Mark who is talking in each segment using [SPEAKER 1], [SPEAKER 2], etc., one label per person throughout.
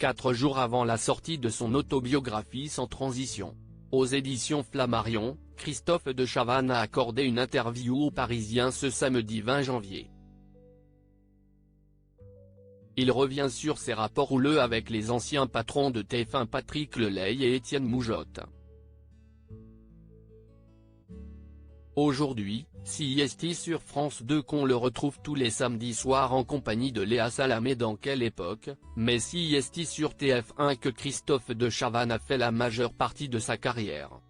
[SPEAKER 1] 4 jours avant la sortie de son autobiographie Sans transition. Aux éditions Flammarion, Christophe de Chavannes a accordé une interview aux Parisiens ce samedi 20 janvier. Il revient sur ses rapports houleux avec les anciens patrons de TF1 Patrick Lelay et Étienne Moujotte. Aujourd'hui, CIST sur France 2 qu'on le retrouve tous les samedis soirs en compagnie de Léa Salamé dans Quelle époque, mais CIST sur TF1 que Christophe de Chavannes a fait la majeure partie de sa carrière.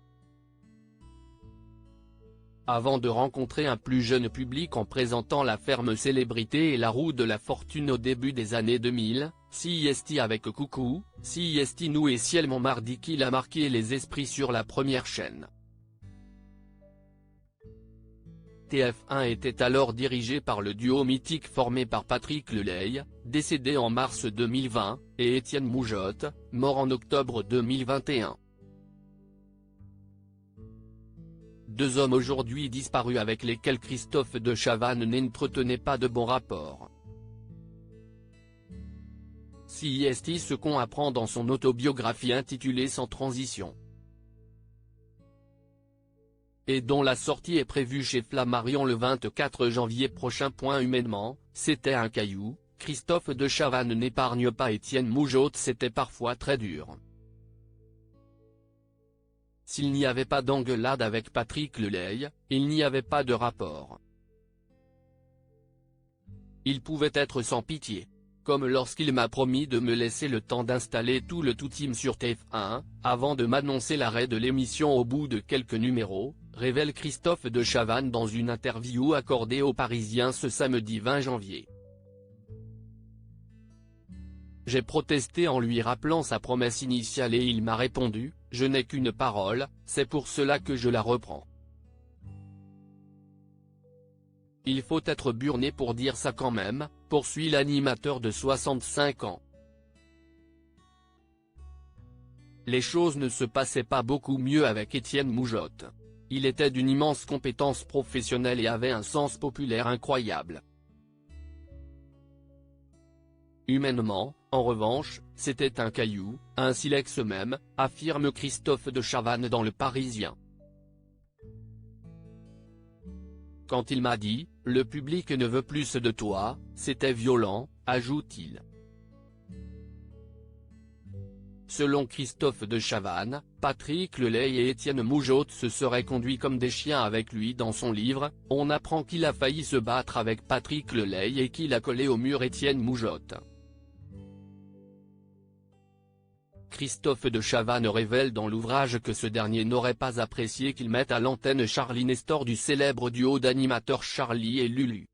[SPEAKER 1] Avant de rencontrer un plus jeune public en présentant La Ferme Célébrité et La Roue de la Fortune au début des années 2000, CIST avec Coucou, CIST Nous et Ciel Montmardi qu'il a marqué les esprits sur la première chaîne. TF1 était alors dirigé par le duo mythique formé par Patrick Lelay, décédé en mars 2020, et Étienne Moujotte, mort en octobre 2021. Deux hommes aujourd'hui disparus avec lesquels Christophe de Chavannes n'entretenait pas de bons rapports. CIST ce qu'on apprend dans son autobiographie intitulée Sans transition, et dont la sortie est prévue chez Flammarion le 24 janvier prochain. Humainement, c'était un caillou, Christophe de Chavannes n'épargne pas Étienne Moujotte. C'était parfois très dur. S'il n'y avait pas d'engueulade avec Patrick Lelay, il n'y avait pas de rapport. Il pouvait être sans pitié. Comme lorsqu'il m'a promis de me laisser le temps d'installer tout le tout-team sur TF1, avant de m'annoncer l'arrêt de l'émission au bout de quelques numéros, révèle Christophe de Chavannes dans une interview accordée aux Parisiens ce samedi 20 janvier. J'ai protesté en lui rappelant sa promesse initiale et il m'a répondu « Je n'ai qu'une parole, c'est pour cela que je la reprends ». Il faut être burné pour dire ça quand même, poursuit l'animateur de 65 ans. Les choses ne se passaient pas beaucoup mieux avec Étienne Moujotte. Il était d'une immense compétence professionnelle et avait un sens populaire incroyable. Humainement, en revanche, c'était un caillou, un silex même, affirme Christophe de Chavannes dans Le Parisien. Quand il m'a dit « Le public ne veut plus de toi », c'était violent, ajoute-t-il. Selon Christophe de Chavannes, Patrick Lelay et Étienne Moujotte se seraient conduits comme des chiens avec lui. Dans son livre, on apprend qu'il a failli se battre avec Patrick Lelay et qu'il a collé au mur Étienne Moujotte. Christophe de Chavannes révèle dans l'ouvrage que ce dernier n'aurait pas apprécié qu'il mette à l'antenne Charlie Nestor du célèbre duo d'animateurs Charlie et Lulu.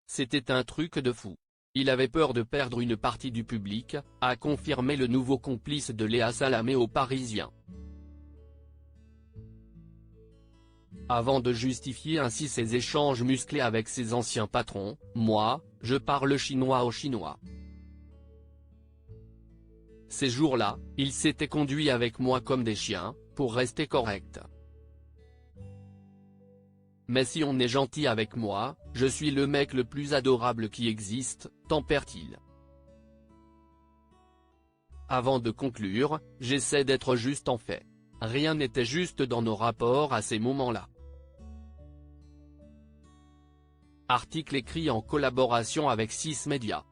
[SPEAKER 1] C'était un truc de fou. Il avait peur de perdre une partie du public, a confirmé le nouveau complice de Léa Salamé aux Parisiens. Avant de justifier ainsi ses échanges musclés avec ses anciens patrons, « Moi, je parle chinois aux Chinois. Ces jours-là, ils s'étaient conduits avec moi comme des chiens, pour rester corrects. Mais si on est gentil avec moi, je suis le mec le plus adorable qui existe, tempère-t-il. Avant de conclure, j'essaie d'être juste en fait. Rien n'était juste dans nos rapports à ces moments-là. Article écrit en collaboration avec 6 Médias.